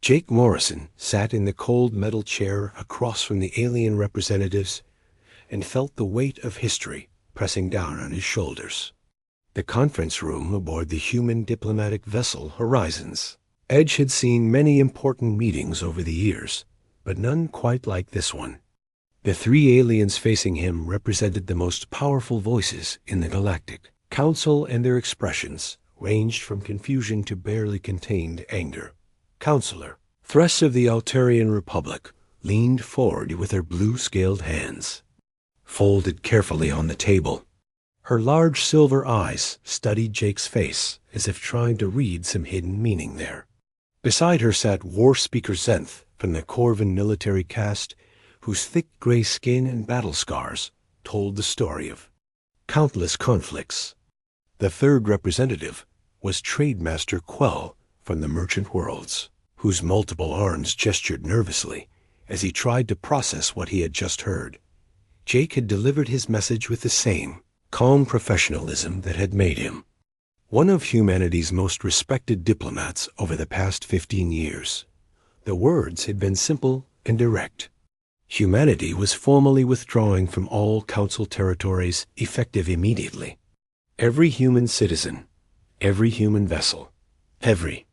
Jake Morrison sat in the cold metal chair across from the alien representatives and felt the weight of history pressing down on his shoulders. The conference room aboard the human diplomatic vessel Horizons. Edge had seen many important meetings over the years, but none quite like this one. The three aliens facing him represented the most powerful voices in the Galactic Council, and their expressions ranged from confusion to barely contained anger. Counselor Thress of the Altarian Republic leaned forward with her blue-scaled hands folded carefully on the table. Her large silver eyes studied Jake's face as if trying to read some hidden meaning there. Beside her sat War Speaker Zenth from the Corvin military caste, whose thick gray skin and battle scars told the story of countless conflicts. The third representative was Trademaster Quell from the Merchant Worlds, whose multiple arms gestured nervously as he tried to process what he had just heard. Jake had delivered his message with the same calm professionalism that had made him one of humanity's most respected diplomats over the past 15 years. The words had been simple and direct. Humanity was formally withdrawing from all Council territories effective immediately. Every human citizen, every human vessel, every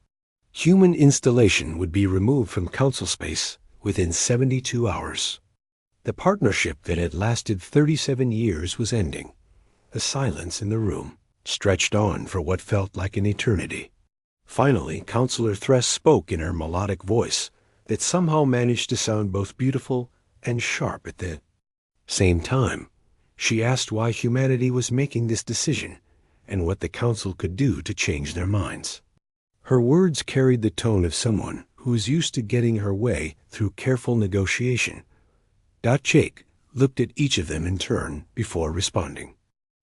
human installation would be removed from Council space within 72 hours. The partnership that had lasted 37 years was ending. The silence in the room stretched on for what felt like an eternity. Finally, Counselor Thress spoke in her melodic voice that somehow managed to sound both beautiful and sharp at the same time. She asked why humanity was making this decision and what the Council could do to change their minds. Her words carried the tone of someone who is used to getting her way through careful negotiation. Jake looked at each of them in turn before responding.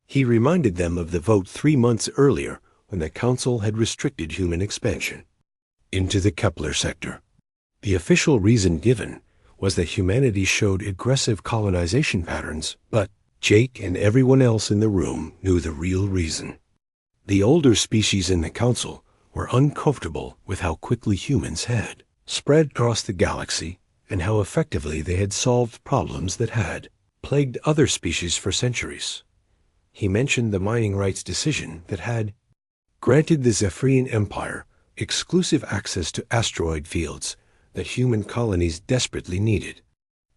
He reminded them of the vote 3 months earlier when the Council had restricted human expansion into the Kepler sector. The official reason given was that humanity showed aggressive colonization patterns, but Jake and everyone else in the room knew the real reason. The older species in the Council were uncomfortable with how quickly humans had spread across the galaxy and how effectively they had solved problems that had plagued other species for centuries. He mentioned the mining rights decision that had granted the Zephyrian Empire exclusive access to asteroid fields that human colonies desperately needed.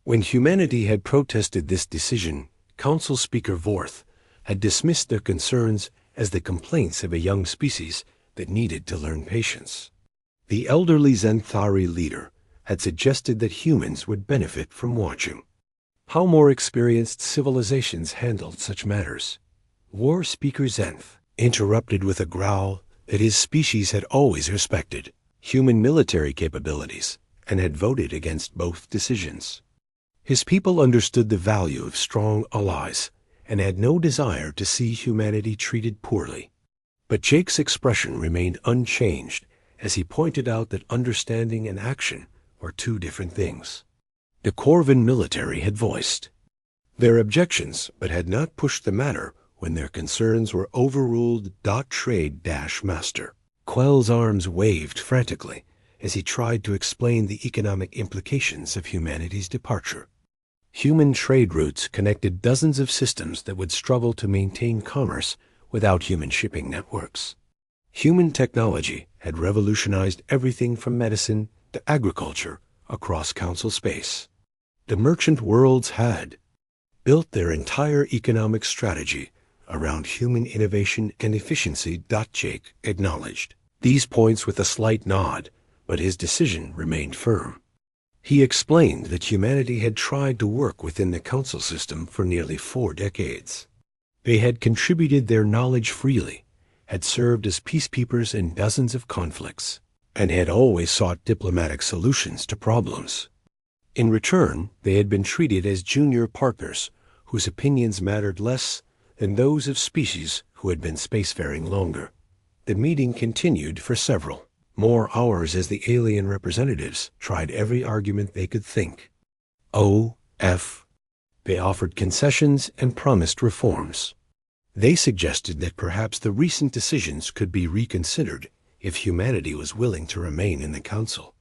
When humanity had protested this decision, Council Speaker Vorth had dismissed their concerns as the complaints of a young species that needed to learn patience. The elderly Zenthari leader had suggested that humans would benefit from watching how more experienced civilizations handled such matters. War Speaker Zenth interrupted with a growl that his species had always respected human military capabilities and had voted against both decisions. His people understood the value of strong allies and had no desire to see humanity treated poorly. But Jake's expression remained unchanged as he pointed out that understanding and action were two different things. The Corvin military had voiced their objections but had not pushed the matter when their concerns were overruled. Trade-Master Quell's arms waved frantically as he tried to explain the economic implications of humanity's departure. Human trade routes connected dozens of systems that would struggle to maintain commerce without human shipping networks. Human technology had revolutionized everything from medicine to agriculture across Council space. The Merchant Worlds had built their entire economic strategy around human innovation and efficiency. Jake acknowledged these points with a slight nod, but his decision remained firm. He explained that humanity had tried to work within the Council system for nearly 4 decades. They had contributed their knowledge freely, had served as peacekeepers in dozens of conflicts, and had always sought diplomatic solutions to problems. In return, they had been treated as junior partners whose opinions mattered less than those of species who had been spacefaring longer. The meeting continued for several more hours as the alien representatives tried every argument they could think. They offered concessions and promised reforms. They suggested that perhaps the recent decisions could be reconsidered if humanity was willing to remain in the Council.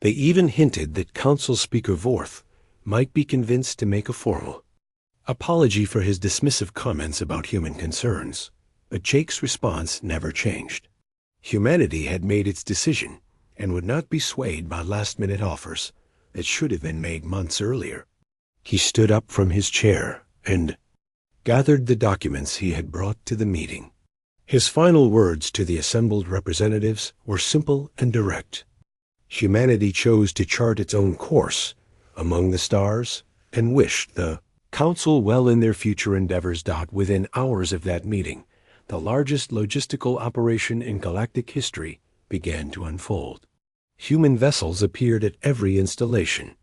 They even hinted that Council Speaker Vorth might be convinced to make a formal apology for his dismissive comments about human concerns, but Jake's response never changed. Humanity had made its decision and would not be swayed by last-minute offers that should have been made months earlier. He stood up from his chair and gathered the documents he had brought to the meeting. His final words to the assembled representatives were simple and direct. Humanity chose to chart its own course among the stars and wished the Council well in their future endeavors. Within hours of that meeting, the largest logistical operation in galactic history began to unfold. Human vessels appeared at every installation,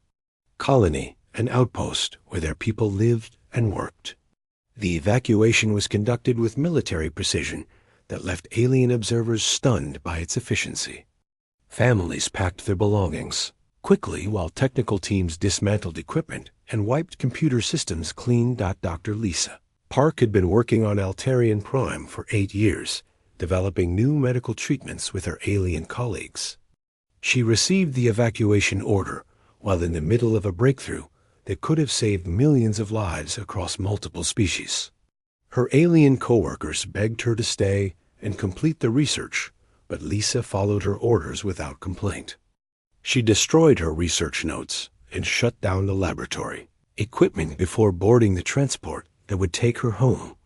colony, and outpost where their people lived and worked. The evacuation was conducted with military precision that left alien observers stunned by its efficiency. Families packed their belongings quickly while technical teams dismantled equipment and wiped computer systems clean. Dr. Lisa Park had been working on Altarian Prime for 8 years, developing new medical treatments with her alien colleagues. She received the evacuation order while in the middle of a breakthrough that could have saved millions of lives across multiple species. Her alien coworkers begged her to stay and complete the research, but Lisa followed her orders without complaint. She destroyed her research notes and shut down the laboratory equipment before boarding the transport that would take her home.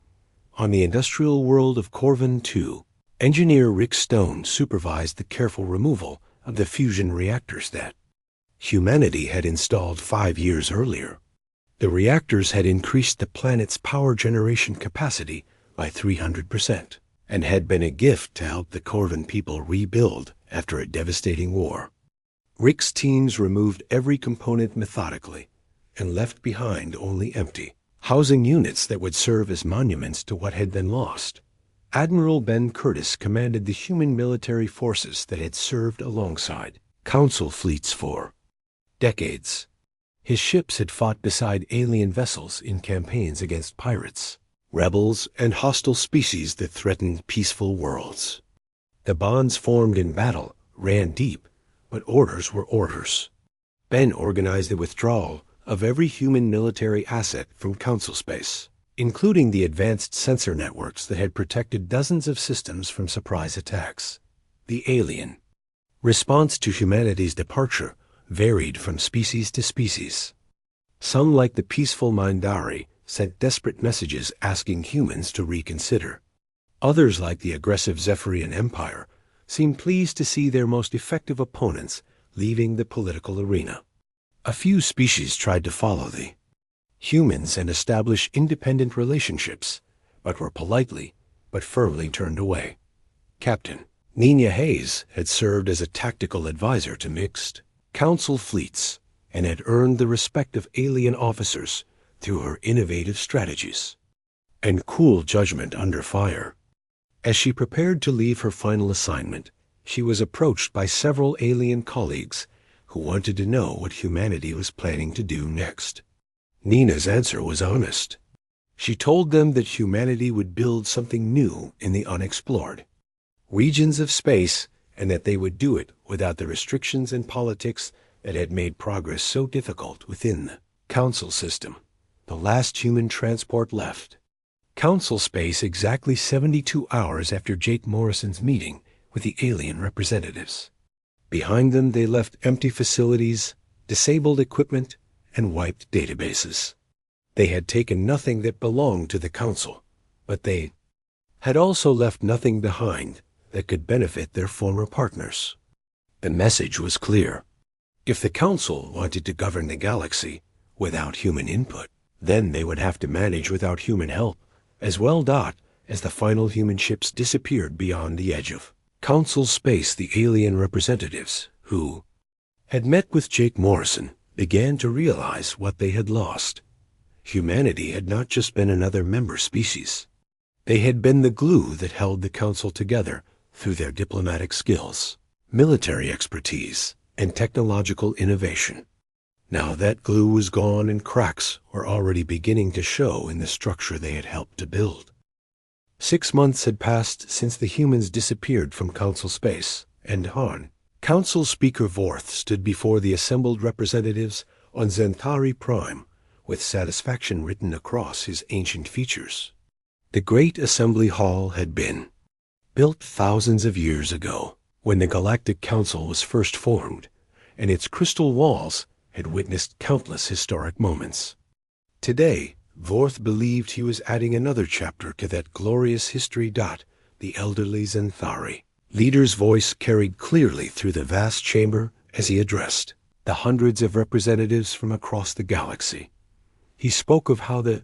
On the industrial world of Corvin II, engineer Rick Stone supervised the careful removal of the fusion reactors that humanity had installed 5 years earlier. The reactors had increased the planet's power generation capacity by 300% and had been a gift to help the Corvin people rebuild after a devastating war. Rick's teams removed every component methodically and left behind only empty housing units that would serve as monuments to what had been lost. Admiral Ben Curtis commanded the human military forces that had served alongside Council fleets for decades. His ships had fought beside alien vessels in campaigns against pirates, rebels, and hostile species that threatened peaceful worlds. The bonds formed in battle ran deep, but orders were orders. Ben organized the withdrawal of every human military asset from Council space, including the advanced sensor networks that had protected dozens of systems from surprise attacks. The alien response to humanity's departure varied from species to species. Some, like the peaceful Mindari, sent desperate messages asking humans to reconsider. Others, like the aggressive Zephyrian Empire, seemed pleased to see their most effective opponents leaving the political arena. A few species tried to follow the humans and establish independent relationships, but were politely but firmly turned away. Captain Nina Hayes had served as a tactical advisor to mixed Council fleets and had earned the respect of alien officers through her innovative strategies and cool judgment under fire. As she prepared to leave her final assignment, she was approached by several alien colleagues who wanted to know what humanity was planning to do next. Nina's answer was honest. She told them that humanity would build something new in the unexplored regions of space, and that they would do it without the restrictions and politics that had made progress so difficult within the Council system. The last human transport left Council space exactly 72 hours after Jake Morrison's meeting with the alien representatives. Behind them they left empty facilities, disabled equipment, and wiped databases. They had taken nothing that belonged to the Council, but they had also left nothing behind that could benefit their former partners. The message was clear. If the Council wanted to govern the galaxy without human input, then they would have to manage without human help, as well. As the final human ships disappeared beyond the edge of Council space, the alien representatives, who had met with Jake Morrison, began to realize what they had lost. Humanity had not just been another member species. They had been the glue that held the Council together through their diplomatic skills, military expertise, and technological innovation. Now that glue was gone and cracks were already beginning to show in the structure they had helped to build. 6 months had passed since the humans disappeared from Council space, and Han Council Speaker Vorth stood before the assembled representatives on Zentari Prime, with satisfaction written across his ancient features. The great assembly hall had been built thousands of years ago, when the Galactic Council was first formed, and its crystal walls had witnessed countless historic moments. Today, Vorth believed he was adding another chapter to that glorious history. The elderly Zenthari leader's voice carried clearly through the vast chamber as he addressed the hundreds of representatives from across the galaxy. He spoke of how the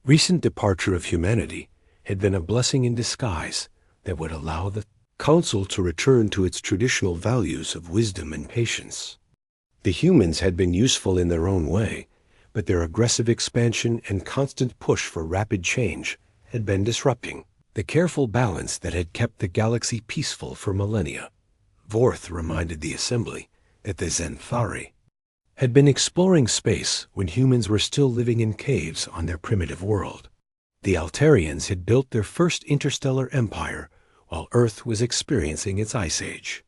recent departure of humanity had been a blessing in disguise that would allow the Council to return to its traditional values of wisdom and patience. The humans had been useful in their own way, but their aggressive expansion and constant push for rapid change had been disrupting the careful balance that had kept the galaxy peaceful for millennia. Vorth reminded the assembly that the Zenthari had been exploring space when humans were still living in caves on their primitive world. The Altarians had built their first interstellar empire while Earth was experiencing its ice age.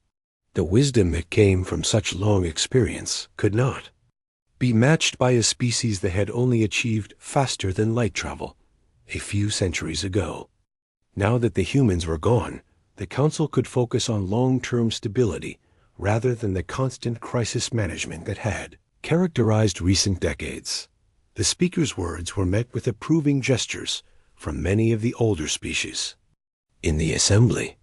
The wisdom that came from such long experience could not be matched by a species that had only achieved faster than light travel a few centuries ago. Now that the humans were gone, the Council could focus on long-term stability rather than the constant crisis management that had characterized recent decades. The speaker's words were met with approving gestures from many of the older species. In the assembly,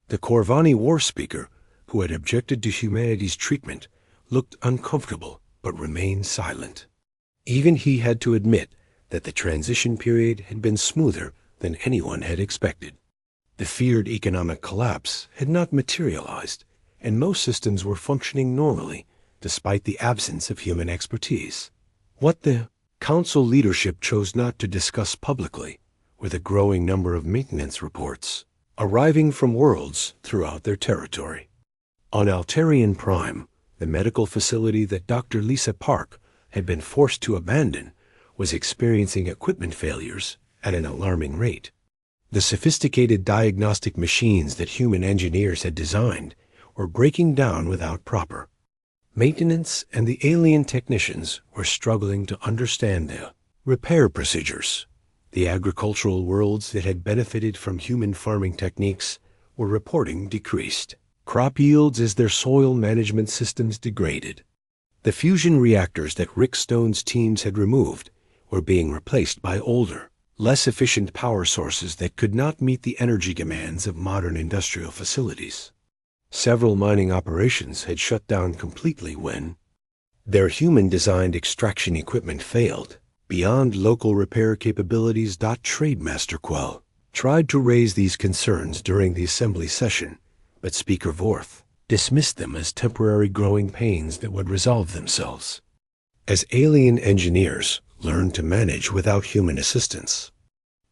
the Corvani war speaker, who had objected to humanity's treatment, looked uncomfortable but remained silent. Even he had to admit that the transition period had been smoother than anyone had expected. The feared economic collapse had not materialized, and most systems were functioning normally despite the absence of human expertise. What the Council leadership chose not to discuss publicly were the growing number of maintenance reports arriving from worlds throughout their territory. On Altarian Prime, the medical facility that Dr. Lisa Park had been forced to abandon was experiencing equipment failures at an alarming rate. The sophisticated diagnostic machines that human engineers had designed were breaking down without proper maintenance, and the alien technicians were struggling to understand the repair procedures. The agricultural worlds that had benefited from human farming techniques were reporting decreased crop yields as their soil management systems degraded. The fusion reactors that Rick Stone's teams had removed were being replaced by older, less efficient power sources that could not meet the energy demands of modern industrial facilities. Several mining operations had shut down completely when their human-designed extraction equipment failed. Beyond local repair capabilities. Trademaster Quell tried to raise these concerns during the assembly session, but Speaker Vorth dismissed them as temporary growing pains that would resolve themselves as alien engineers learned to manage without human assistance.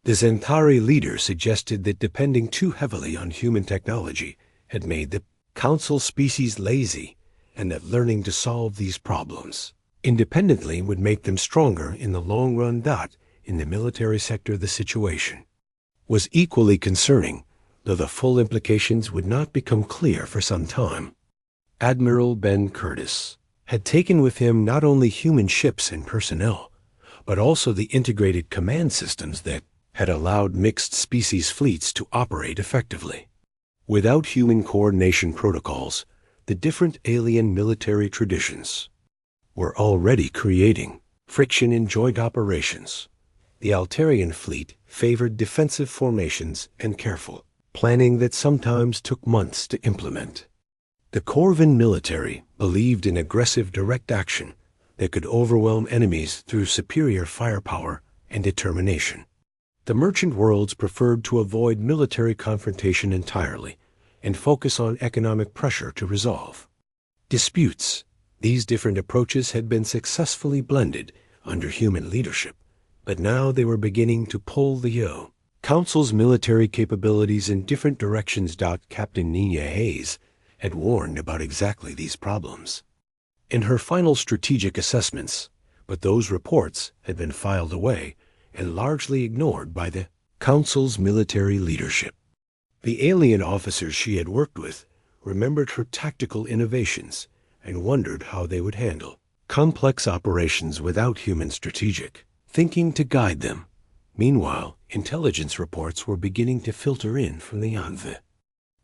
The Zentari leader suggested that depending too heavily on human technology had made the Council species lazy, and that learning to solve these problems independently would make them stronger in the long run. In the military sector, the situation was equally concerning, though the full implications would not become clear for some time. Admiral Ben Curtis had taken with him not only human ships and personnel, but also the integrated command systems that had allowed mixed species fleets to operate effectively. Without human coordination protocols, the different alien military traditions were already creating friction in joint operations. The Altarian fleet favored defensive formations and careful planning that sometimes took months to implement. The Corvan military believed in aggressive direct action that could overwhelm enemies through superior firepower and determination. The merchant worlds preferred to avoid military confrontation entirely and focus on economic pressure to resolve disputes. These different approaches had been successfully blended under human leadership, but now they were beginning to pull the Council's military capabilities in different directions. Captain Nina Hayes had warned about exactly these problems in her final strategic assessments, but those reports had been filed away and largely ignored by the Council's military leadership. The alien officers she had worked with remembered her tactical innovations and wondered how they would handle complex operations without human strategic thinking to guide them. Meanwhile, intelligence reports were beginning to filter in from the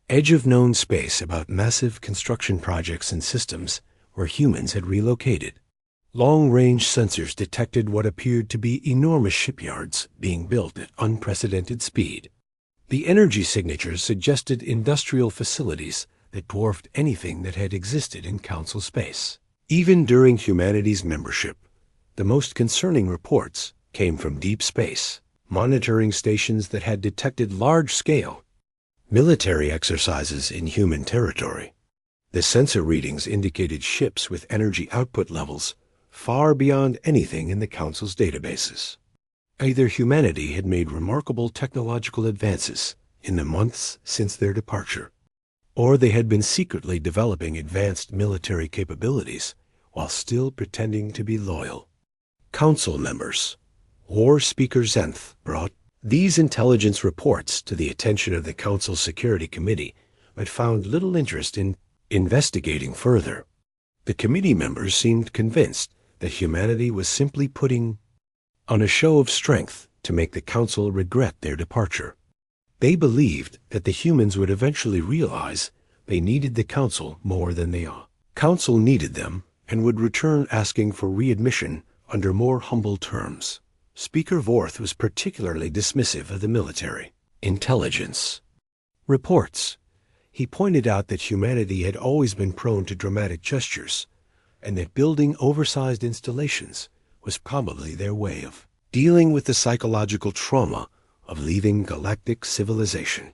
edge of known space about massive construction projects and systems where humans had relocated. Long-range sensors detected what appeared to be enormous shipyards being built at unprecedented speed. The energy signatures suggested industrial facilities that dwarfed anything that had existed in Council space. Even during humanity's membership, the most concerning reports came from deep space, monitoring stations that had detected large-scale military exercises in human territory. The sensor readings indicated ships with energy output levels far beyond anything in the Council's databases. Either humanity had made remarkable technological advances in the months since their departure, or they had been secretly developing advanced military capabilities while still pretending to be loyal. Council members. War Speaker Zenth brought these intelligence reports to the attention of the Council Security Committee, but found little interest in investigating further. The committee members seemed convinced that humanity was simply putting on a show of strength to make the Council regret their departure. They believed that the humans would eventually realize they needed the Council more than the Council needed them and would return asking for readmission under more humble terms. Speaker Vorth was particularly dismissive of the military intelligence reports. He pointed out that humanity had always been prone to dramatic gestures, and that building oversized installations was probably their way of dealing with the psychological trauma of leaving galactic civilization.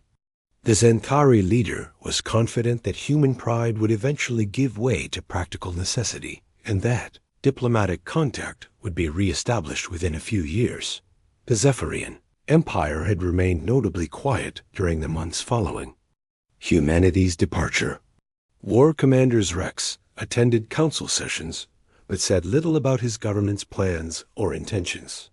The Zentari leader was confident that human pride would eventually give way to practical necessity, and that diplomatic contact would be re-established within a few years. The Zephyrian Empire had remained notably quiet during the months following humanity's departure. War Commanders Rex attended council sessions, but said little about his government's plans or intentions.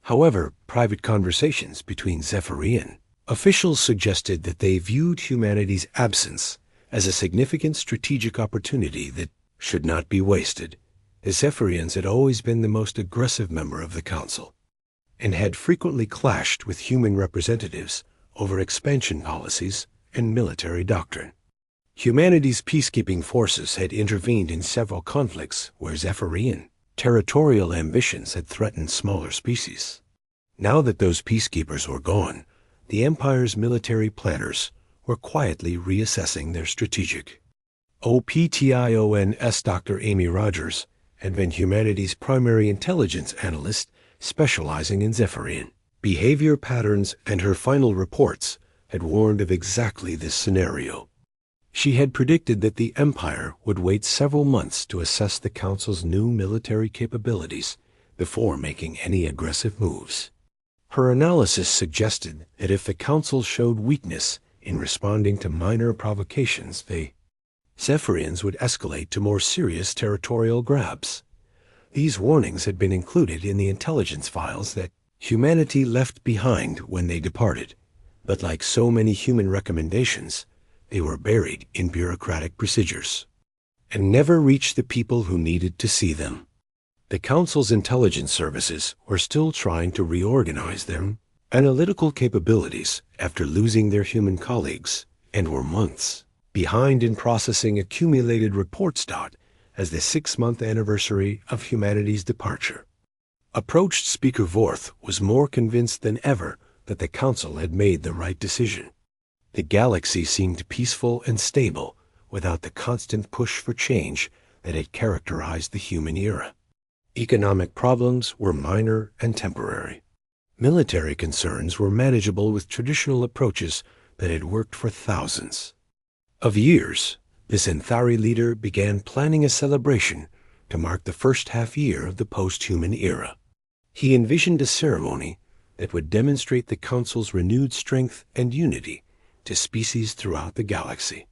However, private conversations between Zephyrian officials suggested that they viewed humanity's absence as a significant strategic opportunity that should not be wasted. The Zephyrians had always been the most aggressive member of the Council, and had frequently clashed with human representatives over expansion policies and military doctrine. Humanity's peacekeeping forces had intervened in several conflicts where Zephyrian territorial ambitions had threatened smaller species. Now that those peacekeepers were gone, the Empire's military planners were quietly reassessing their strategic OPTIONS. Dr. Amy Rogers had been humanity's primary intelligence analyst specializing in Zephyrian behavior patterns, and her final reports had warned of exactly this scenario. She had predicted that the Empire would wait several months to assess the Council's new military capabilities before making any aggressive moves. Her analysis suggested that if the Council showed weakness in responding to minor provocations, the Zephyrians would escalate to more serious territorial grabs. These warnings had been included in the intelligence files that humanity left behind when they departed, but like so many human recommendations, they were buried in bureaucratic procedures and never reached the people who needed to see them. The Council's intelligence services were still trying to reorganize their analytical capabilities after losing their human colleagues, and were months behind in processing accumulated reports. As the 6-month anniversary of humanity's departure approached, Speaker Vorth was more convinced than ever that the Council had made the right decision. The galaxy seemed peaceful and stable without the constant push for change that had characterized the human era. Economic problems were minor and temporary. Military concerns were manageable with traditional approaches that had worked for thousands of years. The Zentari leader began planning a celebration to mark the first half-year of the post-human era. He envisioned a ceremony that would demonstrate the Council's renewed strength and unity to species throughout the galaxy.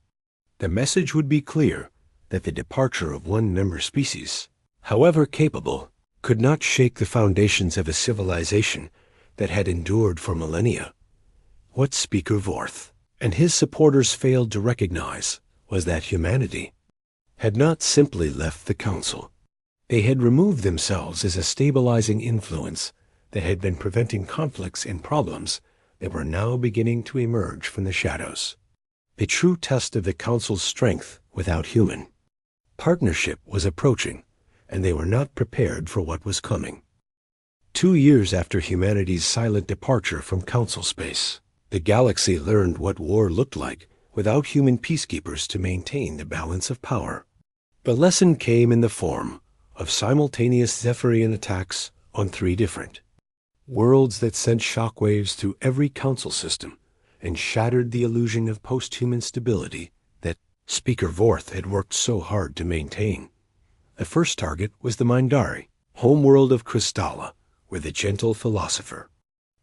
The message would be clear that the departure of one member species, however capable, could not shake the foundations of a civilization that had endured for millennia. What Speaker Vorth and his supporters failed to recognize was that humanity had not simply left the Council. They had removed themselves as a stabilizing influence that had been preventing conflicts and problems that were now beginning to emerge from the shadows. The true test of the Council's strength without human partnership was approaching, and they were not prepared for what was coming. 2 years after humanity's silent departure from Council space, the galaxy learned what war looked like without human peacekeepers to maintain the balance of power. The lesson came in the form of simultaneous Zephyrian attacks on 3 different worlds that sent shockwaves through every Council system and shattered the illusion of post-human stability that Speaker Vorth had worked so hard to maintain. The first target was the Mindari, homeworld of Crystalla, where the gentle philosopher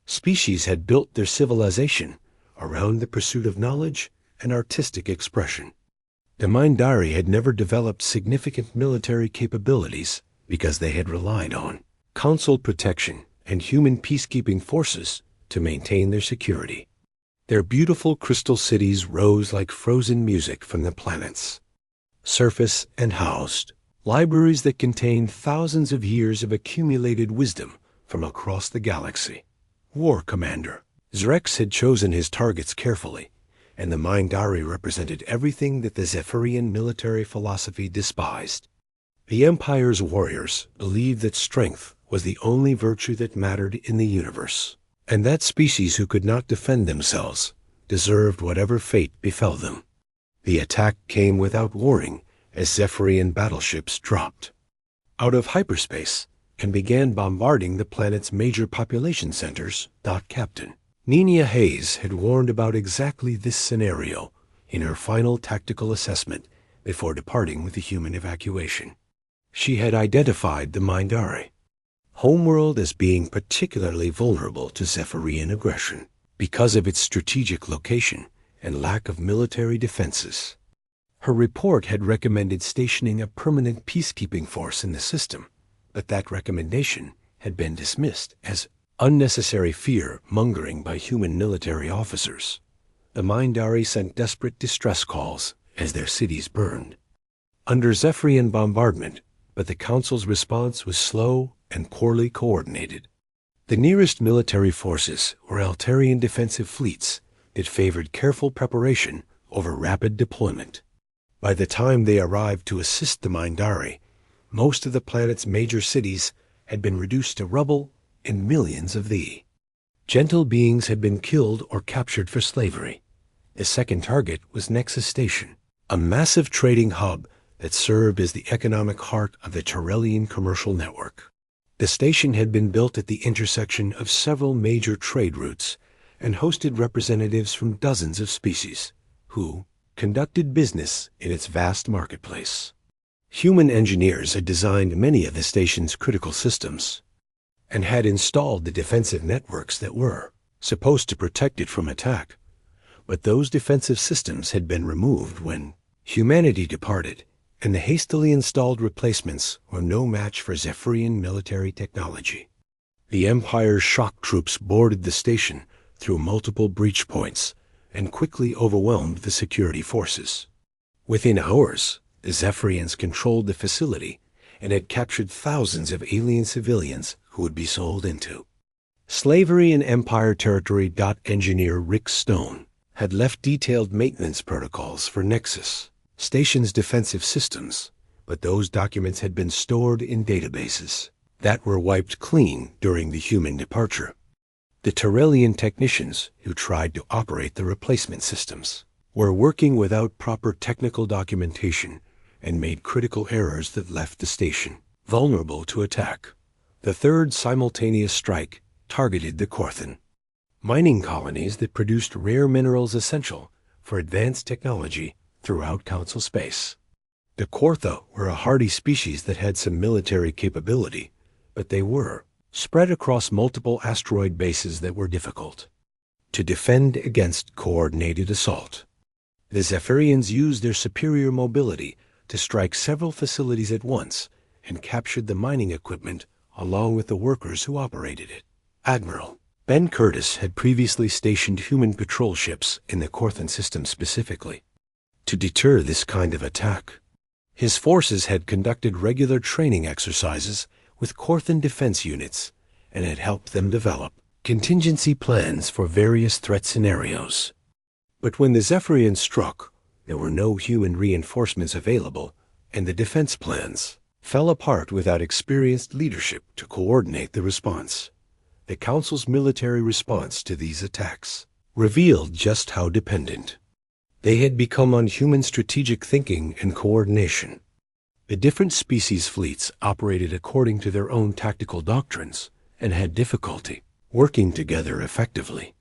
species had built their civilization around the pursuit of knowledge and artistic expression. The Mindari had never developed significant military capabilities because they had relied on Council protection and human peacekeeping forces to maintain their security. Their beautiful crystal cities rose like frozen music from the planet's surface and housed libraries that contained thousands of years of accumulated wisdom from across the galaxy. War Commander Zrex had chosen his targets carefully, and the Mindari represented everything that the Zephyrian military philosophy despised. The Empire's warriors believed that strength was the only virtue that mattered in the universe, and that species who could not defend themselves deserved whatever fate befell them. The attack came without warning as Zephyrian battleships dropped out of hyperspace and began bombarding the planet's major population centers. Captain Nina Hayes had warned about exactly this scenario in her final tactical assessment before departing with the human evacuation. She had identified the Mindari homeworld as being particularly vulnerable to Zephyrian aggression because of its strategic location and lack of military defenses. Her report had recommended stationing a permanent peacekeeping force in the system, but that recommendation had been dismissed as unnecessary fear-mongering by human military officers. The Mindari sent desperate distress calls as their cities burned under Zephyrian bombardment, but the Council's response was slow and poorly coordinated. The nearest military forces were Altarian defensive fleets that favored careful preparation over rapid deployment. By the time they arrived to assist the Mindari, most of the planet's major cities had been reduced to rubble, and millions of the gentle beings had been killed or captured for slavery. The second target was Nexus Station, a massive trading hub that served as the economic heart of the Terrellian commercial network. The station had been built at the intersection of several major trade routes and hosted representatives from dozens of species who conducted business in its vast marketplace. Human engineers had designed many of the station's critical systems and had installed the defensive networks that were supposed to protect it from attack. But those defensive systems had been removed when humanity departed, and the hastily installed replacements were no match for Zephyrian military technology. The Empire's shock troops boarded the station through multiple breach points and quickly overwhelmed the security forces. Within hours, the Zephyrians controlled the facility and had captured thousands of alien civilians who would be sold into slavery in Empire territory. Engineer Rick Stone had left detailed maintenance protocols for Nexus Station's defensive systems, but those documents had been stored in databases that were wiped clean during the human departure. The Terrellian technicians who tried to operate the replacement systems were working without proper technical documentation and made critical errors that left the station vulnerable to attack. The third simultaneous strike targeted the Korthan, mining colonies that produced rare minerals essential for advanced technology throughout Council space. The Kortha were a hardy species that had some military capability, but they were spread across multiple asteroid bases that were difficult to defend against coordinated assault. The Zephyrians used their superior mobility to strike several facilities at once and captured the mining equipment along with the workers who operated it. Admiral Ben Curtis had previously stationed human patrol ships in the Korthan system specifically to deter this kind of attack. His forces had conducted regular training exercises with Corthan defense units and had helped them develop contingency plans for various threat scenarios. But when the Zephyrians struck, there were no human reinforcements available, and the defense plans fell apart without experienced leadership to coordinate the response. The Council's military response to these attacks revealed just how dependent they had become on human strategic thinking and coordination. The different species' fleets operated according to their own tactical doctrines and had difficulty working together effectively.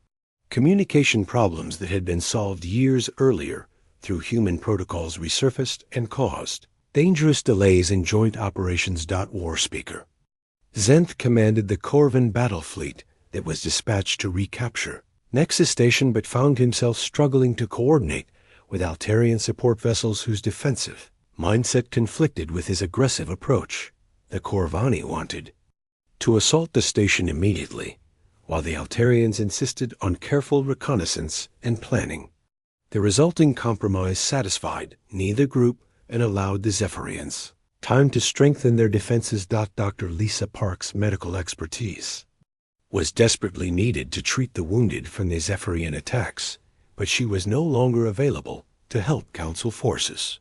Communication problems that had been solved years earlier through human protocols resurfaced and caused dangerous delays in joint operations. Warspeaker. Zenth commanded the Corvan battle fleet that was dispatched to recapture Nexus Station, but found himself struggling to coordinate with Altarian support vessels whose defensive mindset conflicted with his aggressive approach. The Corvani wanted to assault the station immediately, while the Altarians insisted on careful reconnaissance and planning. The resulting compromise satisfied neither group and allowed the Zephyrians time to strengthen their defenses. Dr. Lisa Park's medical expertise was desperately needed to treat the wounded from the Zephyrian attacks, but she was no longer available to help Council forces.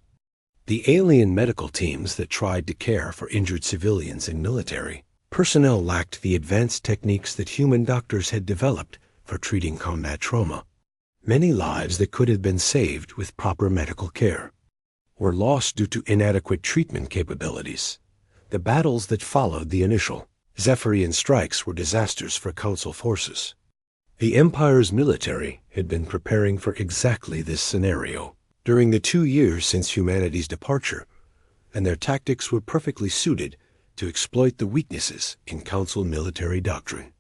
The alien medical teams that tried to care for injured civilians and military personnel lacked the advanced techniques that human doctors had developed for treating combat trauma. Many lives that could have been saved with proper medical care were lost due to inadequate treatment capabilities. The battles that followed the initial Zephyrian strikes were disasters for Council forces. The Empire's military had been preparing for exactly this scenario during the 2 years since humanity's departure, and their tactics were perfectly suited to exploit the weaknesses in Council military doctrine.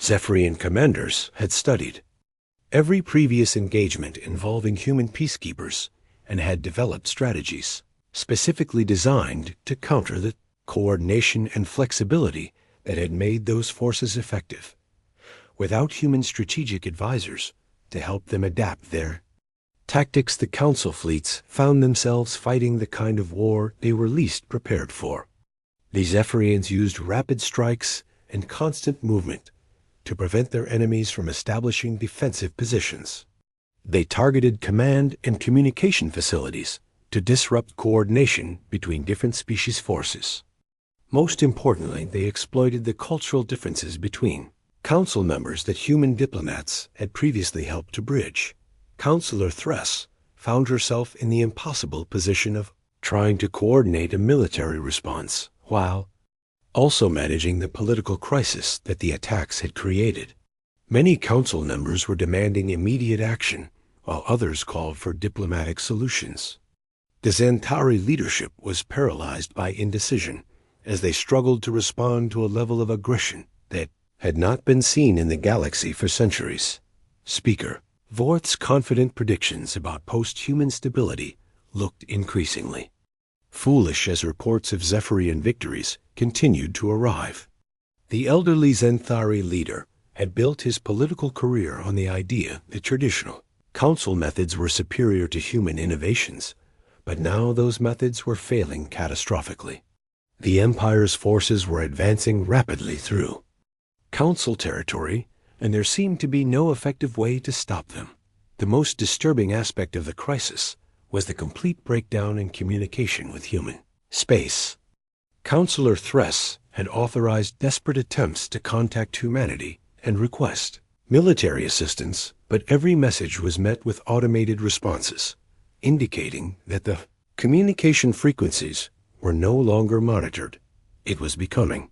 Zephyrian commanders had studied every previous engagement involving human peacekeepers and had developed strategies specifically designed to counter the coordination and flexibility that had made those forces effective. Without human strategic advisors to help them adapt their tactics, the Council fleets found themselves fighting the kind of war they were least prepared for. The Zephyrians used rapid strikes and constant movement to prevent their enemies from establishing defensive positions. They targeted command and communication facilities to disrupt coordination between different species forces. Most importantly, they exploited the cultural differences between Council members that human diplomats had previously helped to bridge. Councillor Thress found herself in the impossible position of trying to coordinate a military response while also managing the political crisis that the attacks had created. Many Council members were demanding immediate action, while others called for diplomatic solutions. The Zentari leadership was paralyzed by indecision as they struggled to respond to a level of aggression that had not been seen in the galaxy for centuries. Speaker. Vorth's confident predictions about post-human stability looked increasingly foolish as reports of Zephyrian victories continued to arrive. The elderly Zenthari leader had built his political career on the idea that traditional Council methods were superior to human innovations, but now those methods were failing catastrophically. The Empire's forces were advancing rapidly through Council territory, and there seemed to be no effective way to stop them. The most disturbing aspect of the crisis was the complete breakdown in communication with human space. Councillor Thress had authorized desperate attempts to contact humanity and request military assistance, but every message was met with automated responses, indicating that the communication frequencies were no longer monitored. It was becoming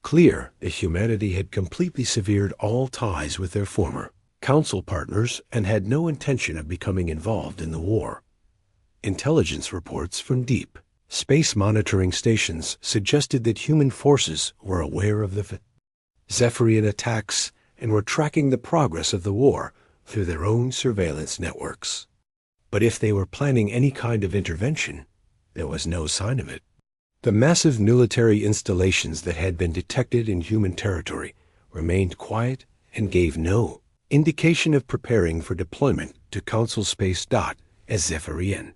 clear that humanity had completely severed all ties with their former Council partners and had no intention of becoming involved in the war. Intelligence reports from deep space monitoring stations suggested that human forces were aware of the Zephyrian attacks and were tracking the progress of the war through their own surveillance networks. But if they were planning any kind of intervention, there was no sign of it. The massive military installations that had been detected in human territory remained quiet and gave no indication of preparing for deployment to Council space. as Zephyrian.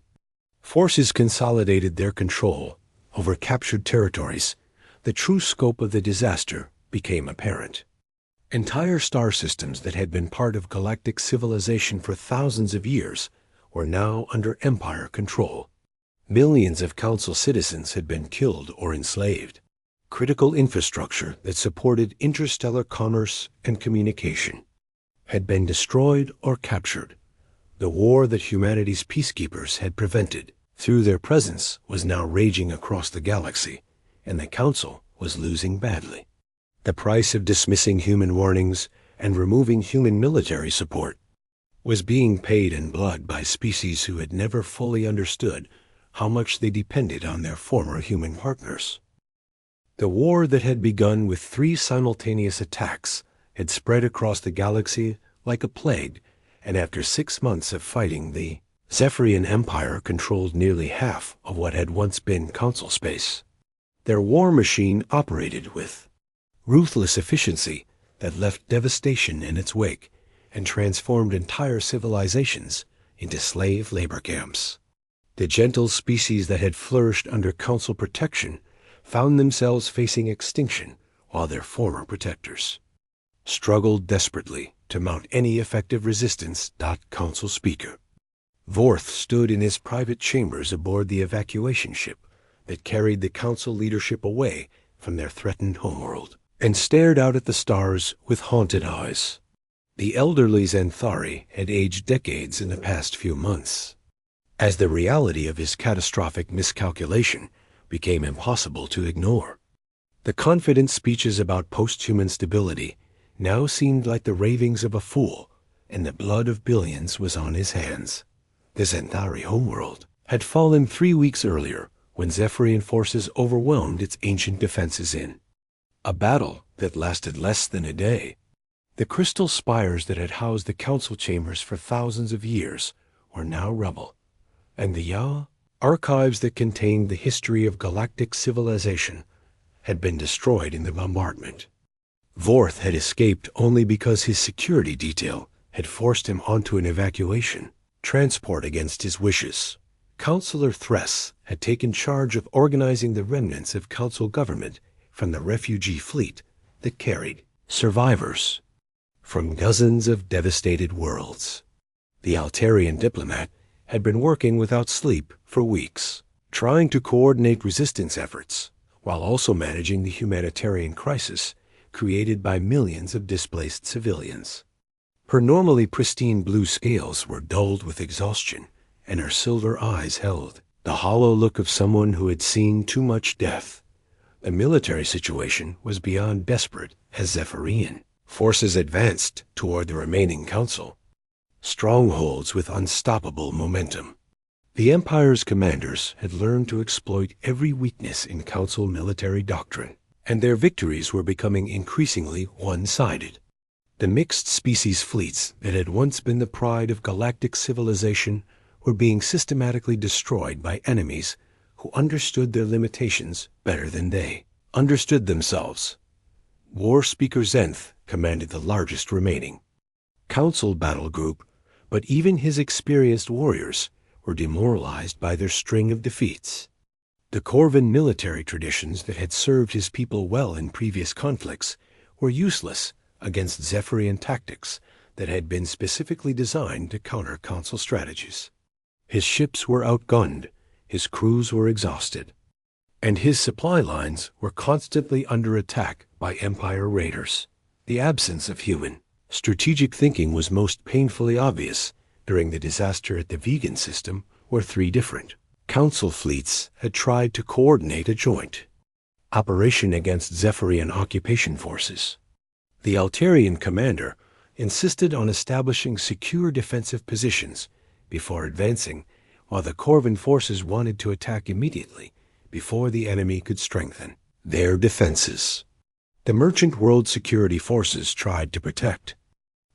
Forces consolidated their control over captured territories. The true scope of the disaster became apparent. Entire star systems that had been part of galactic civilization for thousands of years were now under Empire control. Millions of Council citizens had been killed or enslaved. Critical infrastructure that supported interstellar commerce and communication had been destroyed or captured. The war that humanity's peacekeepers had prevented through their presence was now raging across the galaxy, and the Council was losing badly. The price of dismissing human warnings and removing human military support was being paid in blood by species who had never fully understood how much they depended on their former human partners. The war that had begun with 3 simultaneous attacks had spread across the galaxy like a plague, and after 6 months of fighting, the Zephyrian Empire controlled nearly half of what had once been Council space. Their war machine operated with ruthless efficiency that left devastation in its wake and transformed entire civilizations into slave labor camps. The gentle species that had flourished under Council protection found themselves facing extinction, while their former protectors struggled desperately to mount any effective resistance. Council Speaker Vorth stood in his private chambers aboard the evacuation ship that carried the Council leadership away from their threatened homeworld, and stared out at the stars with haunted eyes. The elderly Xanthari had aged decades in the past few months, as the reality of his catastrophic miscalculation became impossible to ignore. The confident speeches about post-human stability now seemed like the ravings of a fool, and the blood of billions was on his hands. The Xanthari homeworld had fallen 3 weeks earlier when Zephyrian forces overwhelmed its ancient defenses in a battle that lasted less than a day. The crystal spires that had housed the Council chambers for thousands of years were now rubble, and the archives that contained the history of galactic civilization had been destroyed in the bombardment. Vorth had escaped only because his security detail had forced him onto an evacuation transport against his wishes. Councillor Thress had taken charge of organizing the remnants of Council government from the refugee fleet that carried survivors from dozens of devastated worlds. The Altarian diplomat had been working without sleep for weeks, trying to coordinate resistance efforts while also managing the humanitarian crisis created by millions of displaced civilians. Her normally pristine blue scales were dulled with exhaustion, and her silver eyes held the hollow look of someone who had seen too much death. The military situation was beyond desperate as Zephyrian forces advanced toward the remaining Council strongholds with unstoppable momentum. The Empire's commanders had learned to exploit every weakness in Council military doctrine, and their victories were becoming increasingly one-sided. The mixed species fleets that had once been the pride of galactic civilization were being systematically destroyed by enemies who understood their limitations better than they understood themselves. War Speaker Zenth commanded the largest remaining Council battle group, but even his experienced warriors were demoralized by their string of defeats. The Corvin military traditions that had served his people well in previous conflicts were useless against Zephyrian tactics that had been specifically designed to counter Council strategies. His ships were outgunned, his crews were exhausted, and his supply lines were constantly under attack by Empire raiders. The absence of human strategic thinking was most painfully obvious during the disaster at the vegan system, where 3 different Council fleets had tried to coordinate a joint operation against Zephyrian occupation forces. The Altarian commander insisted on establishing secure defensive positions before advancing, while the Corvin forces wanted to attack immediately before the enemy could strengthen their defenses. The Merchant World Security Forces tried to protect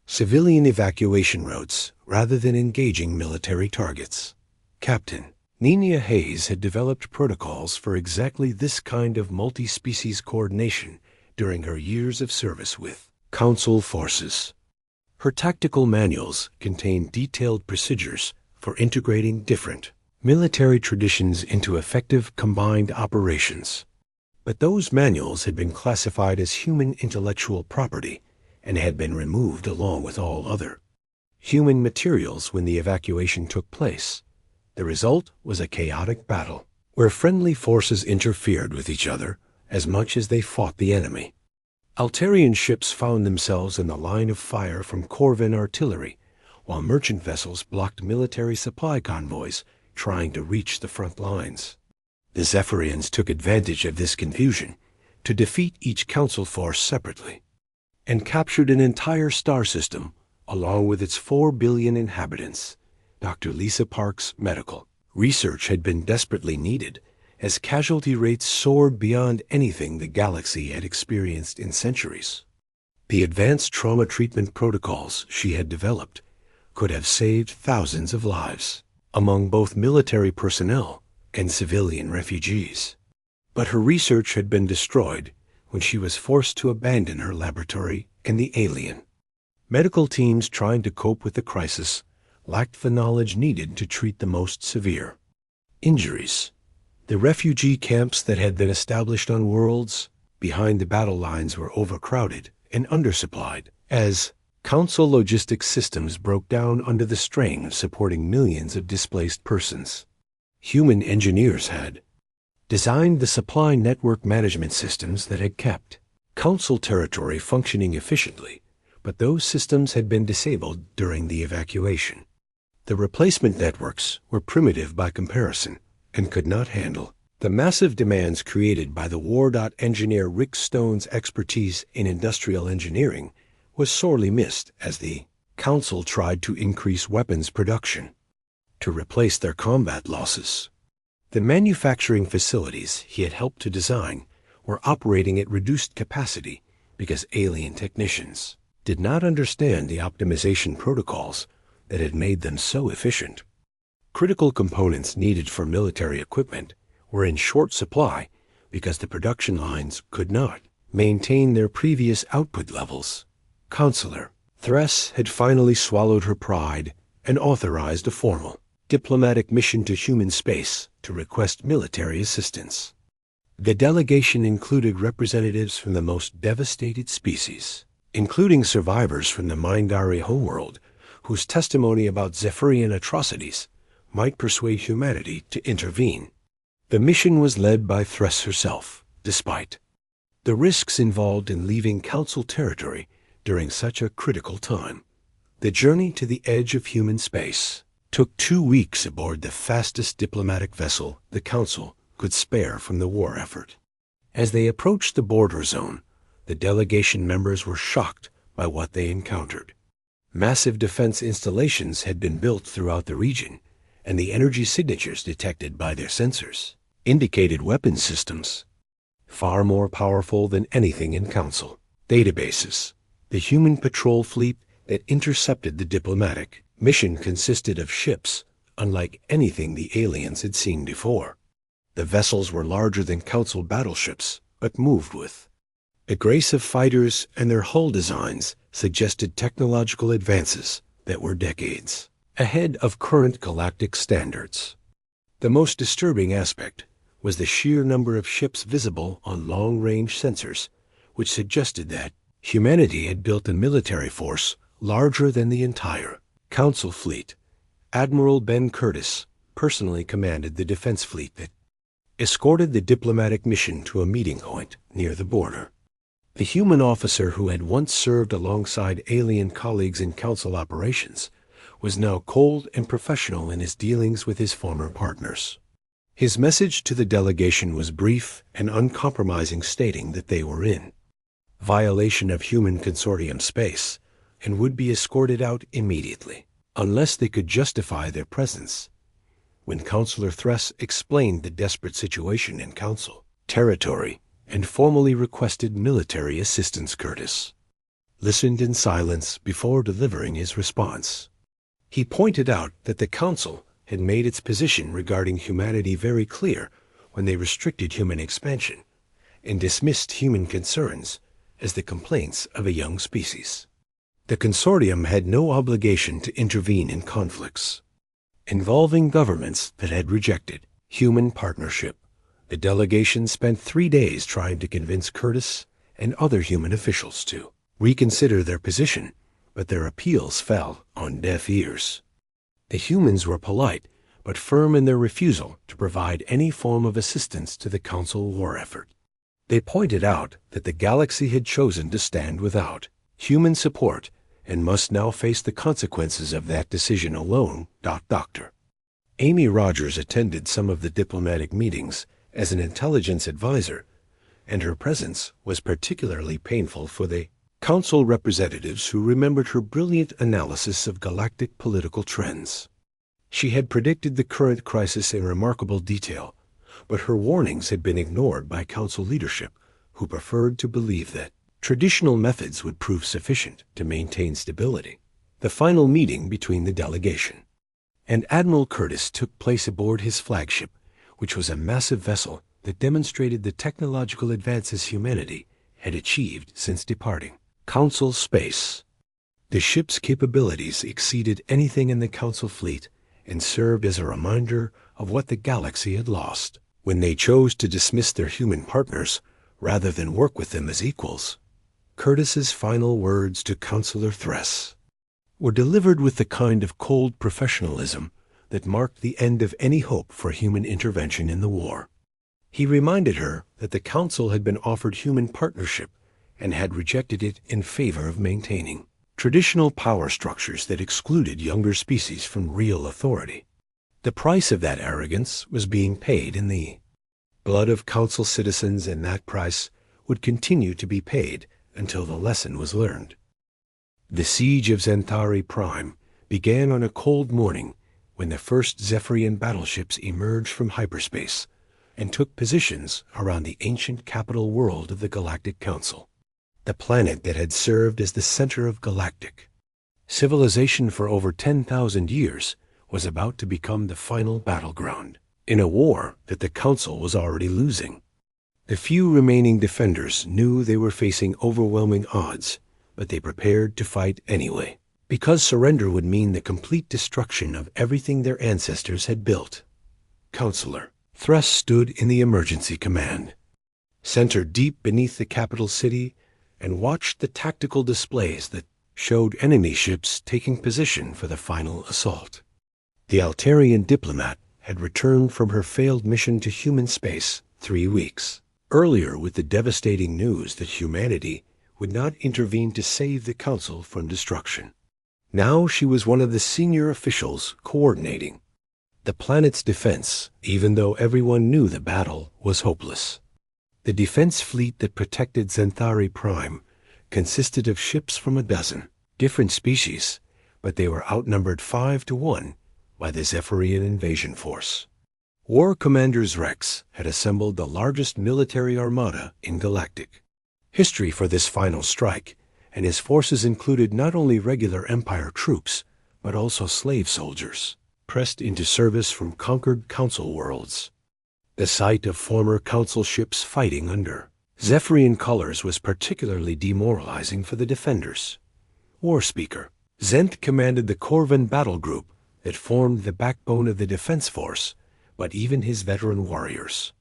civilian evacuation routes rather than engaging military targets. Captain Nina Hayes had developed protocols for exactly this kind of multi-species coordination during her years of service with Council forces. Her tactical manuals contained detailed procedures for integrating different military traditions into effective combined operations. But those manuals had been classified as human intellectual property and had been removed along with all other human materials when the evacuation took place. The result was a chaotic battle, where friendly forces interfered with each other as much as they fought the enemy. Altarian ships found themselves in the line of fire from Corvin artillery, while merchant vessels blocked military supply convoys trying to reach the front lines. The Zephyrians took advantage of this confusion to defeat each council force separately, and captured an entire star system along with its 4 billion inhabitants. Dr. Lisa Park's medical research had been desperately needed, as casualty rates soared beyond anything the galaxy had experienced in centuries. The advanced trauma treatment protocols she had developed could have saved thousands of lives among both military personnel and civilian refugees. But her research had been destroyed when she was forced to abandon her laboratory and the alien. Medical teams trying to cope with the crisis lacked the knowledge needed to treat the most severe injuries. The refugee camps that had been established on worlds behind the battle lines were overcrowded and undersupplied, as Council logistics systems broke down under the strain of supporting millions of displaced persons. Human engineers had designed the supply network management systems that had kept Council territory functioning efficiently, but those systems had been disabled during the evacuation. The replacement networks were primitive by comparison and could not handle the massive demands created by the war. Engineer Rick Stone's expertise in industrial engineering was sorely missed as the Council tried to increase weapons production to replace their combat losses. The manufacturing facilities he had helped to design were operating at reduced capacity because alien technicians did not understand the optimization protocols that had made them so efficient. Critical components needed for military equipment were in short supply because the production lines could not maintain their previous output levels. Counselor Thress had finally swallowed her pride and authorized a formal diplomatic mission to human space to request military assistance. The delegation included representatives from the most devastated species, including survivors from the Mindari homeworld, whose testimony about Zephyrian atrocities might persuade humanity to intervene. The mission was led by Thress herself, despite the risks involved in leaving Council territory during such a critical time. The journey to the edge of human space took 2 weeks aboard the fastest diplomatic vessel the Council could spare from the war effort. As they approached the border zone, the delegation members were shocked by what they encountered. Massive defense installations had been built throughout the region, and the energy signatures detected by their sensors indicated weapon systems far more powerful than anything in Council databases. The human patrol fleet that intercepted the diplomatic mission consisted of ships unlike anything the aliens had seen before. The vessels were larger than Council battleships, but moved with a grace of fighters, and their hull designs suggested technological advances that were decades ahead of current galactic standards. The most disturbing aspect was the sheer number of ships visible on long-range sensors, which suggested that humanity had built a military force larger than the entire Council fleet. Admiral Ben Curtis personally commanded the defense fleet that escorted the diplomatic mission to a meeting point near the border. The human officer who had once served alongside alien colleagues in Council operations was now cold and professional in his dealings with his former partners. His message to the delegation was brief and uncompromising, stating that they were in violation of human consortium space and would be escorted out immediately unless they could justify their presence. When Counselor Thress explained the desperate situation in Council territory and formally requested military assistance, Curtis listened in silence before delivering his response. He pointed out that the Council had made its position regarding humanity very clear when they restricted human expansion and dismissed human concerns as the complaints of a young species. The consortium had no obligation to intervene in conflicts, involving governments that had rejected human partnership. The delegation spent 3 days trying to convince Curtis and other human officials to reconsider their position, but their appeals fell on deaf ears. The humans were polite, but firm in their refusal to provide any form of assistance to the Council war effort. They pointed out that the galaxy had chosen to stand without human support and must now face the consequences of that decision alone. Dr. Amy Rogers attended some of the diplomatic meetings as an intelligence advisor, and her presence was particularly painful for the Council representatives who remembered her brilliant analysis of galactic political trends. She had predicted the current crisis in remarkable detail, but her warnings had been ignored by Council leadership, who preferred to believe that traditional methods would prove sufficient to maintain stability. The final meeting between the delegation and Admiral Curtis took place aboard his flagship, which was a massive vessel that demonstrated the technological advances humanity had achieved since departing Council space. The ship's capabilities exceeded anything in the Council fleet and served as a reminder of what the galaxy had lost when they chose to dismiss their human partners rather than work with them as equals. Curtis's final words to Counselor Thress were delivered with the kind of cold professionalism that marked the end of any hope for human intervention in the war. He reminded her that the Council had been offered human partnership and had rejected it in favor of maintaining traditional power structures that excluded younger species from real authority. The price of that arrogance was being paid in the blood of Council citizens, and that price would continue to be paid until the lesson was learned. The siege of Xanthari Prime began on a cold morning when the first Zephyrian battleships emerged from hyperspace and took positions around the ancient capital world of the Galactic Council, the planet that had served as the center of Galactic. Civilization for over 10,000 years was about to become the final battleground in a war that the Council was already losing. The few remaining defenders knew they were facing overwhelming odds, but they prepared to fight anyway, because surrender would mean the complete destruction of everything their ancestors had built. Counselor Thress stood in the emergency command, centered deep beneath the capital city, and watched the tactical displays that showed enemy ships taking position for the final assault. The Altarian diplomat had returned from her failed mission to human space 3 weeks earlier with the devastating news that humanity would not intervene to save the Council from destruction. Now she was one of the senior officials coordinating the planet's defense, even though everyone knew the battle was hopeless. The defense fleet that protected Xanthari Prime consisted of ships from a dozen different species, but they were outnumbered 5 to 1 by the Zephyrian invasion force. War Commander Rex had assembled the largest military armada in Galactic history for this final strike, and his forces included not only regular Empire troops, but also slave soldiers pressed into service from conquered Council worlds. The sight of former Council ships fighting under Zephyrian colors was particularly demoralizing for the defenders. War Speaker Zent commanded the Corvan battle group that formed the backbone of the defense force, but even his veteran warriors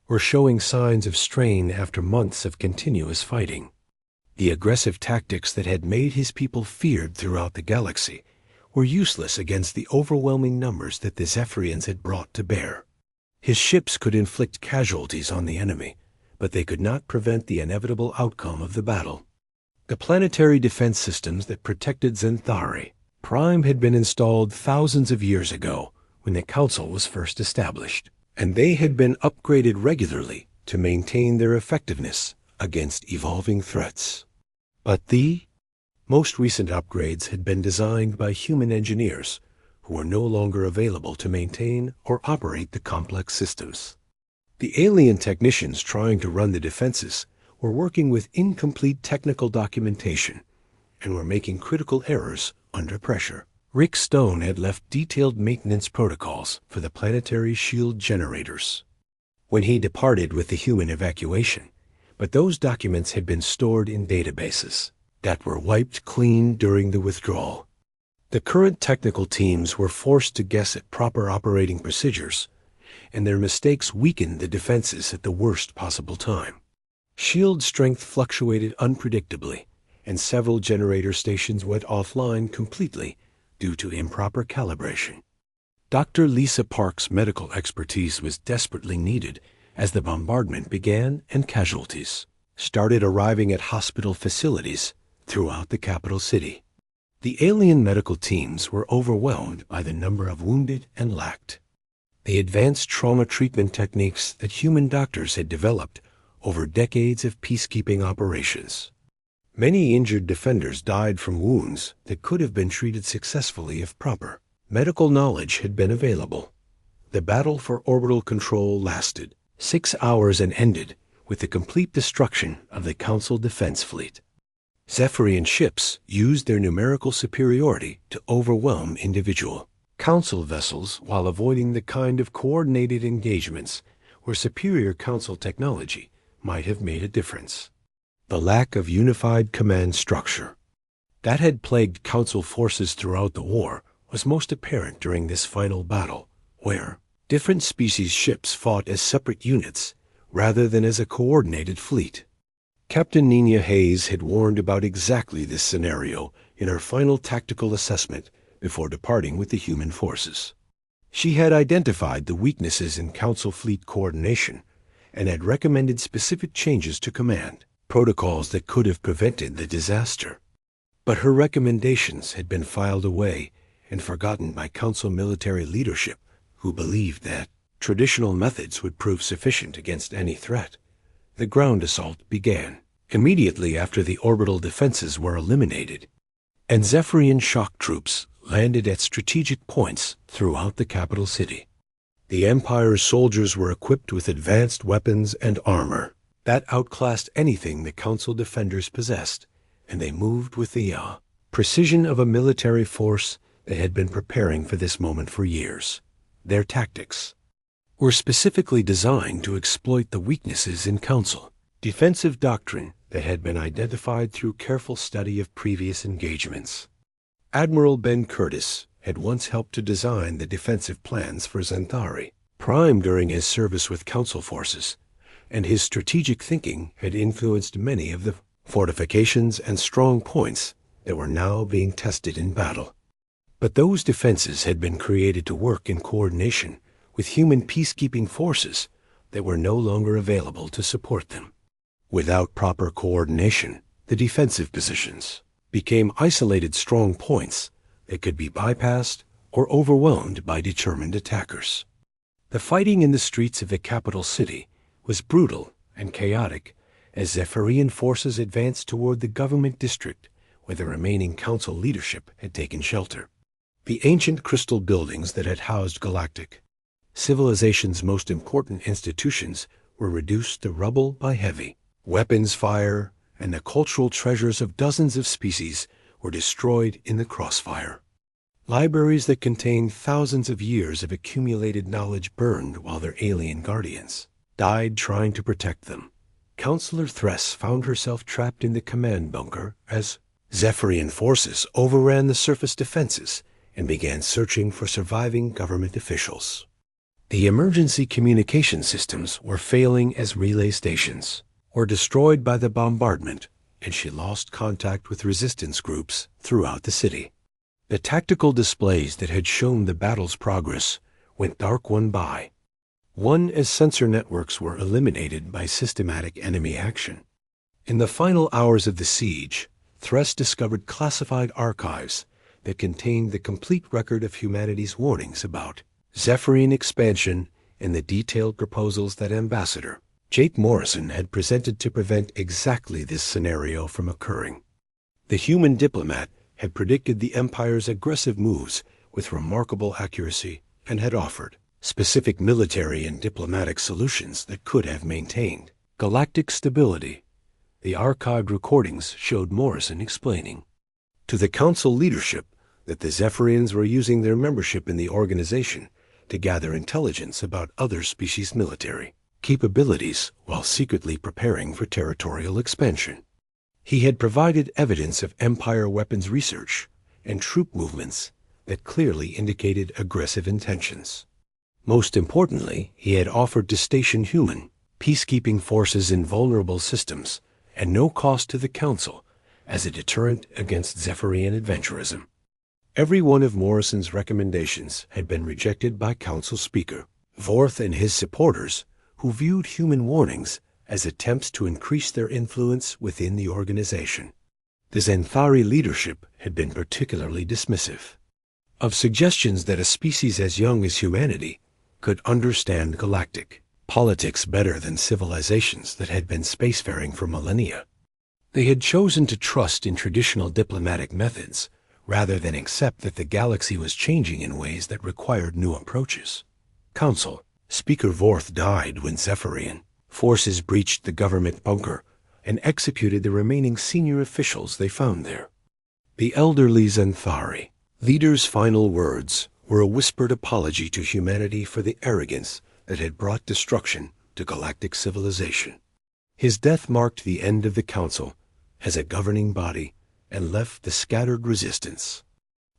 were showing signs of strain after months of continuous fighting. The aggressive tactics that had made his people feared throughout the galaxy were useless against the overwhelming numbers that the Zephyrians had brought to bear. His ships could inflict casualties on the enemy, but they could not prevent the inevitable outcome of the battle. The planetary defense systems that protected Xanthari Prime had been installed thousands of years ago when the Council was first established, and they had been upgraded regularly to maintain their effectiveness against evolving threats. But the most recent upgrades had been designed by human engineers who were no longer available to maintain or operate the complex systems. The alien technicians trying to run the defenses were working with incomplete technical documentation and were making critical errors under pressure. Rick Stone had left detailed maintenance protocols for the planetary shield generators when he departed with the human evacuation, but those documents had been stored in databases that were wiped clean during the withdrawal. The current technical teams were forced to guess at proper operating procedures, and their mistakes weakened the defenses at the worst possible time. Shield strength fluctuated unpredictably, and several generator stations went offline completely due to improper calibration. Dr. Lisa Park's medical expertise was desperately needed as the bombardment began and casualties started arriving at hospital facilities throughout the capital city. The alien medical teams were overwhelmed by the number of wounded and lacked the advanced trauma treatment techniques that human doctors had developed over decades of peacekeeping operations. Many injured defenders died from wounds that could have been treated successfully if proper medical knowledge had been available. The battle for orbital control lasted 6 hours and ended with the complete destruction of the Council defense fleet. Zephyrian ships used their numerical superiority to overwhelm individual Council vessels while avoiding the kind of coordinated engagements where superior Council technology might have made a difference. The lack of unified command structure that had plagued Council forces throughout the war was most apparent during this final battle, where different species ships fought as separate units rather than as a coordinated fleet. Captain Nina Hayes had warned about exactly this scenario in her final tactical assessment before departing with the human forces. She had identified the weaknesses in Council fleet coordination and had recommended specific changes to command protocols that could have prevented the disaster. But her recommendations had been filed away and forgotten by Council military leadership, who believed that traditional methods would prove sufficient against any threat. The ground assault began immediately after the orbital defenses were eliminated, and Zephyrian shock troops landed at strategic points throughout the capital city. The Empire's soldiers were equipped with advanced weapons and armor that outclassed anything the Council defenders possessed, and they moved with the precision of a military force that had been preparing for this moment for years. Their tactics were specifically designed to exploit the weaknesses in Council defensive doctrine that had been identified through careful study of previous engagements. Admiral Ben Curtis had once helped to design the defensive plans for Xanthari, Prime during his service with Council forces, and his strategic thinking had influenced many of the fortifications and strong points that were now being tested in battle. But those defenses had been created to work in coordination with human peacekeeping forces that were no longer available to support them. Without proper coordination, the defensive positions became isolated strong points that could be bypassed or overwhelmed by determined attackers. The fighting in the streets of the capital city was brutal and chaotic as Zephyrian forces advanced toward the government district where the remaining Council leadership had taken shelter. The ancient crystal buildings that had housed Galactic, civilization's most important institutions, were reduced to rubble by heavy weapons fire, and the cultural treasures of dozens of species were destroyed in the crossfire. Libraries that contained thousands of years of accumulated knowledge burned while their alien guardians died trying to protect them. Counselor Thress found herself trapped in the command bunker as Zephyrian forces overran the surface defenses and began searching for surviving government officials. The emergency communication systems were failing as relay stations were destroyed by the bombardment, and she lost contact with resistance groups throughout the city. The tactical displays that had shown the battle's progress went dark one by one as sensor networks were eliminated by systematic enemy action. In the final hours of the siege, Thress discovered classified archives that contained the complete record of humanity's warnings about Zephyrian expansion and the detailed proposals that Ambassador Jake Morrison had presented to prevent exactly this scenario from occurring. The human diplomat had predicted the Empire's aggressive moves with remarkable accuracy and had offered specific military and diplomatic solutions that could have maintained galactic stability. The archived recordings showed Morrison explaining to the Council leadership that the Zephyrians were using their membership in the organization to gather intelligence about other species' military capabilities while secretly preparing for territorial expansion. He had provided evidence of Empire weapons research and troop movements that clearly indicated aggressive intentions. Most importantly, he had offered to station human, peacekeeping forces in vulnerable systems, at no cost to the Council, as a deterrent against Zephyrian adventurism. Every one of Morrison's recommendations had been rejected by Council Speaker Vorth and his supporters, who viewed human warnings as attempts to increase their influence within the organization. The Xanthari leadership had been particularly dismissive of suggestions that a species as young as humanity could understand galactic politics better than civilizations that had been spacefaring for millennia. They had chosen to trust in traditional diplomatic methods rather than accept that the galaxy was changing in ways that required new approaches. Council Speaker Vorth died when Zephyrian forces breached the government bunker and executed the remaining senior officials they found there. The elderly Xanthari leader's final words were a whispered apology to humanity for the arrogance that had brought destruction to galactic civilization. His death marked the end of the Council as a governing body and left the scattered resistance,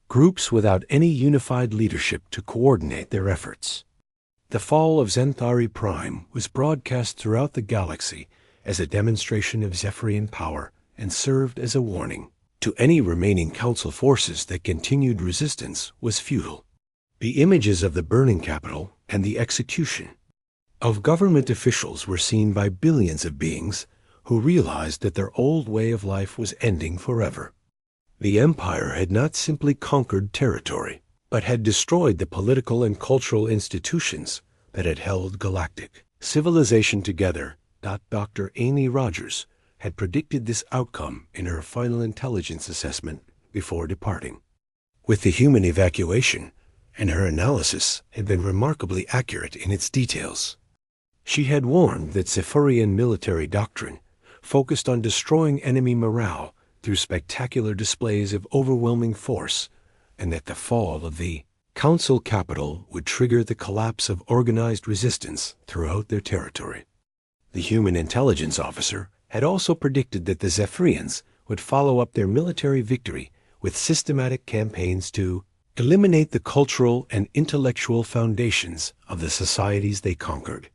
groups without any unified leadership to coordinate their efforts. The fall of Xanthari Prime was broadcast throughout the galaxy as a demonstration of Zephyrian power and served as a warning to any remaining Council forces that continued resistance was futile. The images of the burning capital and the execution of government officials were seen by billions of beings who realized that their old way of life was ending forever. The Empire had not simply conquered territory, but had destroyed the political and cultural institutions that had held galactic civilization together. Dr. Amy Rogers had predicted this outcome in her final intelligence assessment before departing. With the human evacuation, and her analysis had been remarkably accurate in its details. She had warned that Zephyrian military doctrine focused on destroying enemy morale through spectacular displays of overwhelming force, and that the fall of the Council capital would trigger the collapse of organized resistance throughout their territory. The human intelligence officer had also predicted that the Zephyrians would follow up their military victory with systematic campaigns to eliminate the cultural and intellectual foundations of the societies they conquered.